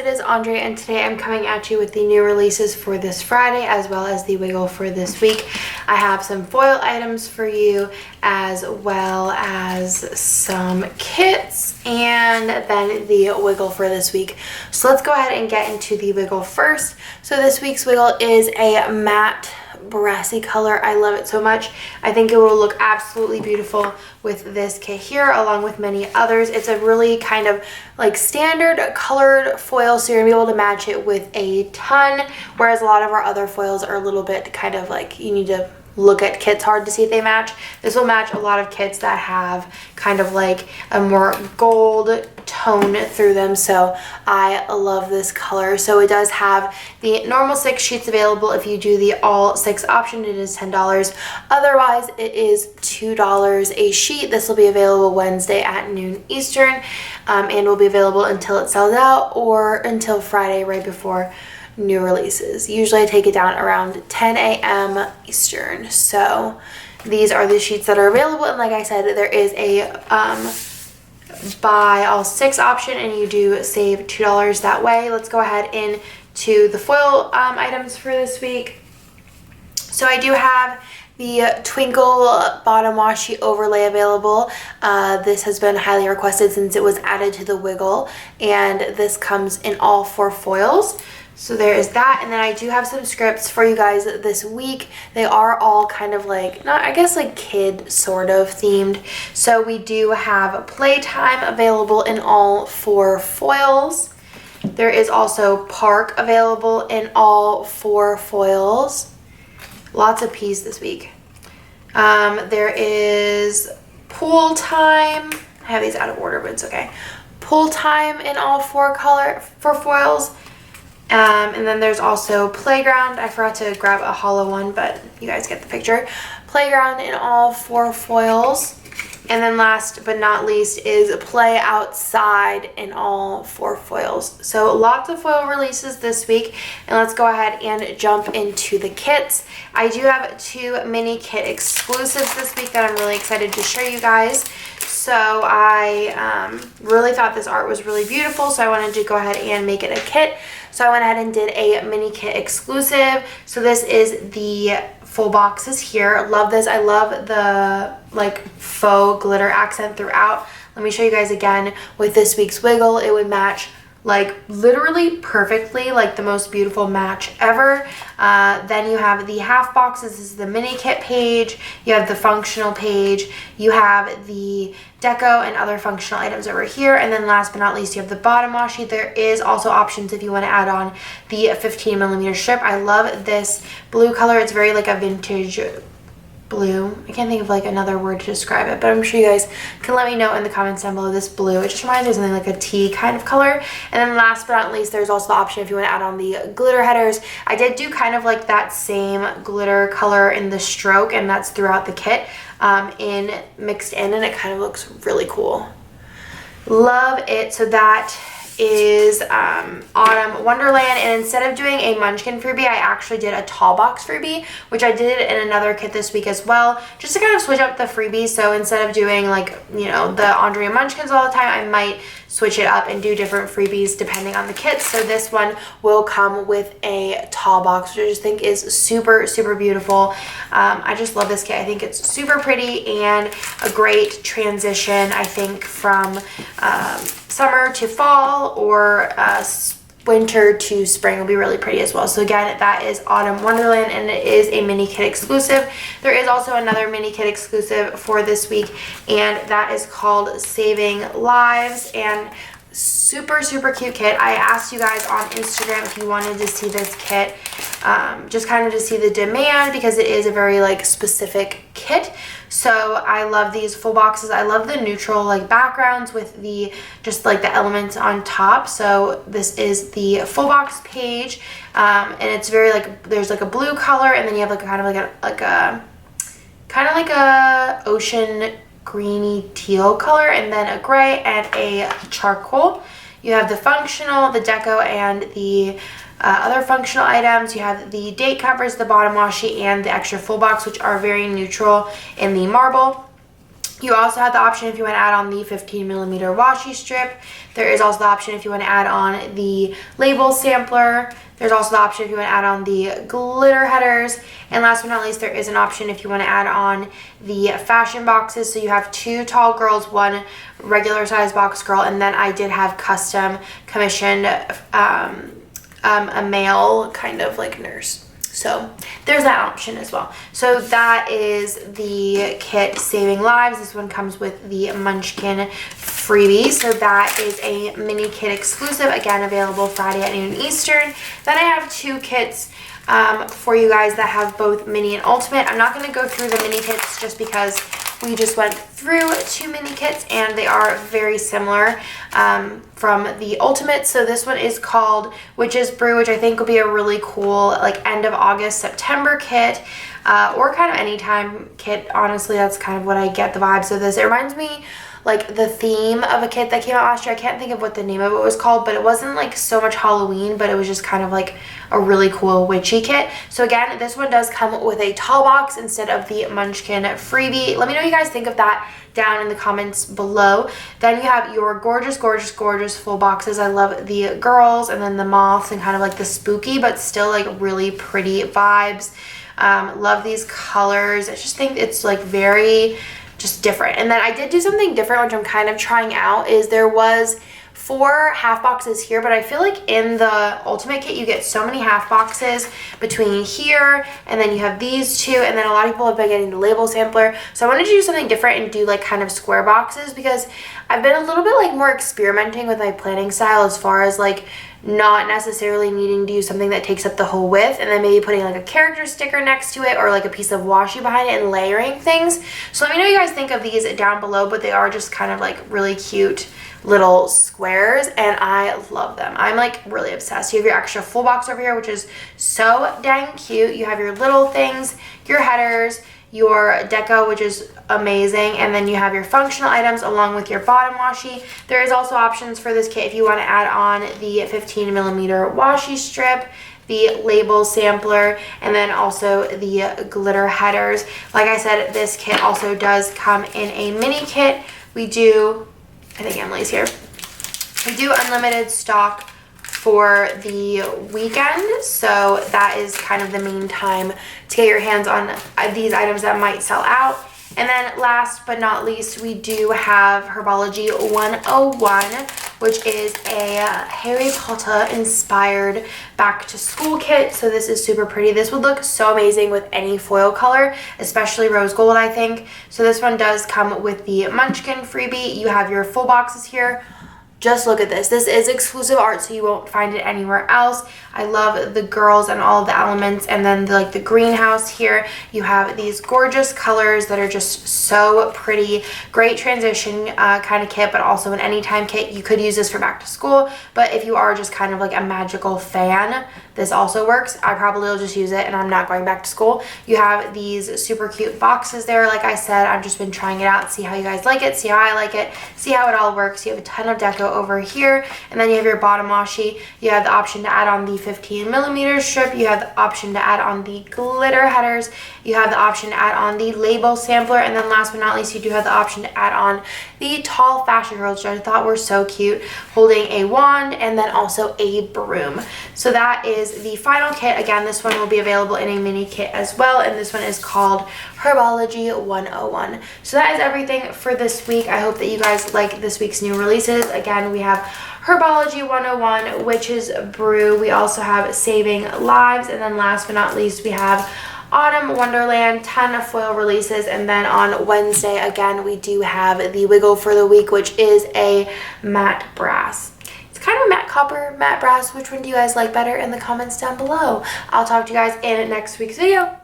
it is Andre, and today I'm coming at you with the new releases for this Friday as well as the wiggle for this week. I have some foil items for you as well as some kits and then the wiggle for this week. So let's go ahead and get into the wiggle first. So this week's wiggle is a matte brassy color. I love it so much. I think it will look absolutely beautiful with this kit here along with many others. It's a really kind of like standard colored foil, so you're gonna be able to match it with a ton, whereas a lot of our other foils are a little bit kind of like you need to look at kits hard to see if they match. This will match a lot of kits that have kind of like a more gold tone through them, so I love this color. So it does have the normal 6 sheets available. If you do the all 6 option, it is $10. Otherwise, it is $2 a sheet. This will be available Wednesday at noon Eastern, and will be available until it sells out or until Friday right before new releases. Usually I take it down around 10 a.m. Eastern. So these are the sheets that are available, and like I said, there is a buy all 6 option and you do save $2 that way. Let's go ahead into the foil items for this week. So I do have the Twinkle bottom washi overlay available. This has been highly requested since it was added to the wiggle, and this comes in all 4 foils. So there is that, and then I do have some scripts for you guys this week. They are all kind of like, not, I guess like kid sort of themed. So we do have Playtime available in all 4 foils. There is also Park available in all 4 foils. Lots of P's this week. There is Pool Time. I have these out of order, but it's okay. Pool Time in all 4 foils. And then there's also Playground. I forgot to grab a hollow one, but you guys get the picture. Playground in all 4 foils. And then last but not least is Play Outside in all 4 foils. So lots of foil releases this week. And let's go ahead and jump into the kits. I do have 2 mini kit exclusives this week that I'm really excited to show you guys. So I really thought this art was really beautiful, so I wanted to go ahead and make it a kit. So I went ahead and did a mini kit exclusive. So this is the full boxes here. Love this. I love the like faux glitter accent throughout. Let me show you guys again with this week's wiggle. It would match like literally perfectly, like the most beautiful match ever. Then you have the half boxes. This is the mini kit page. You have the functional page. You have the deco and other functional items over here. And then last but not least, you have the bottom washi. There is also options if you want to add on the 15mm strip. I love this blue color. It's very like a vintage blue. I can't think of like another word to describe it, but I'm sure you guys can let me know in the comments down below. This blue, it just reminds me of something like a tea kind of color. And then last but not least, there's also the option if you want to add on the glitter headers. I did do kind of like that same glitter color in the stroke, and that's throughout the kit mixed in, and it kind of looks really cool. Love it. So that is Autumn Wonderland, and instead of doing a Munchkin freebie, I actually did a tall box freebie, which I did in another kit this week as well, just to kind of switch up the freebies. So instead of doing like, you know, the Andre and Munchkins all the time, I might switch it up and do different freebies depending on the kits. So this one will come with a tall box, which I just think is super, super beautiful. I just love this kit. I think it's super pretty and a great transition, I think, from summer to fall or winter to spring will be really pretty as well. So again, that is Autumn Wonderland, and it is a mini kit exclusive. There is also another mini kit exclusive for this week, and that is called Saving Lives, and super, super cute kit. I asked you guys on Instagram if you wanted to see this kit, just kind of to see the demand, because it is a very like specific kit. So I love these full boxes. I love the neutral like backgrounds with the just like the elements on top. So this is the full box page, and it's very like there's like a blue color, and then you have like kind of like a ocean greeny teal color, and then a gray and a charcoal. You have the functional, the deco, and the other functional items. You have the date covers, the bottom washi, and the extra full box, which are very neutral in the marble. You also have the option if you want to add on the 15mm washi strip. There is also the option if you want to add on the label sampler. There's also the option if you want to add on the glitter headers. And last but not least, there is an option if you want to add on the fashion boxes. So you have 2 tall girls, 1 regular size box girl, and then I did have custom commissioned a male kind of like nurse. So there's that option as well. So that is the kit Saving Lives. This one comes with the Munchkin freebie. So that is a mini kit exclusive, again available Friday at noon Eastern. Then I have 2 kits for you guys that have both mini and ultimate. I'm not going to go through the mini kits just because we just went through 2 mini kits and they are very similar from the ultimate. So this one is called Witch's Brew, which I think will be a really cool like end of August, September kit, or kind of anytime kit. Honestly, that's kind of what I get the vibes of this. It reminds me like the theme of a kit that came out last year. I can't think of what the name of it was called, but it wasn't like so much Halloween, but it was just kind of like a really cool witchy kit. So again, this one does come with a tall box instead of the Munchkin freebie. Let me know what you guys think of that down in the comments below. Then you have your gorgeous, gorgeous, gorgeous full boxes. I love the girls and then the moths and kind of like the spooky but still like really pretty vibes. Love these colors. I just think it's like very just different. And then I did do something different, which I'm kind of trying out, is there was 4 half boxes here, but I feel like in the ultimate kit you get so many half boxes between here, and then you have these 2, and then a lot of people have been getting the label sampler. So I wanted to do something different and do like kind of square boxes, because I've been a little bit like more experimenting with my planning style as far as like not necessarily needing to do something that takes up the whole width, and then maybe putting like a character sticker next to it or like a piece of washi behind it and layering things. So let me know what you guys think of these down below, but they are just kind of like really cute little squares and I love them. I'm like really obsessed. You have your extra full box over here, which is so dang cute. You have your little things, your headers, your deco, which is amazing, and then you have your functional items along with your bottom washi. There is also options for this kit if you want to add on the 15mm washi strip, the label sampler, and then also the glitter headers. Like I said, this kit also does come in a mini kit. We do, I think Emily's here, we do unlimited stock for the weekend, so that is kind of the main time to get your hands on these items that might sell out. And then last but not least, we do have Herbology 101, which is a Harry Potter inspired back to school kit. So this is super pretty. This would look so amazing with any foil color, especially rose gold, I think. So this one does come with the Munchkin freebie. You have your full boxes here. Just look at this. This is exclusive art, so you won't find it anywhere else. I love the girls and all of the elements, and then the greenhouse here. You have these gorgeous colors that are just so pretty. Great transition kind of kit, but also an anytime kit. You could use this for back to school, but if you are just kind of like a magical fan, this also works. I probably will just use it and I'm not going back to school. You have these super cute boxes there. Like I said, I've just been trying it out, see how you guys like it, see how I like it, see how it all works. You have a ton of deco over here, and then you have your bottom washi. You have the option to add on the 15mm strip. You have the option to add on the glitter headers. You have the option to add on the label sampler, and then last but not least, you do have the option to add on the tall fashion girls, which I thought were so cute, holding a wand and then also a broom. So that is the final kit. Again, this one will be available in a mini kit as well, and this one is called Herbology 101. So that is everything for this week. I hope that you guys like this week's new releases. Again, we have Herbology 101, Witch's Brew. We also have Saving Lives, and then last but not least, we have Autumn Wonderland, ton of foil releases. And then on Wednesday, again, we do have the Wiggle for the week, which is a matte brass. It's kind of matte copper, matte brass. Which one do you guys like better in the comments down below? I'll talk to you guys in next week's video.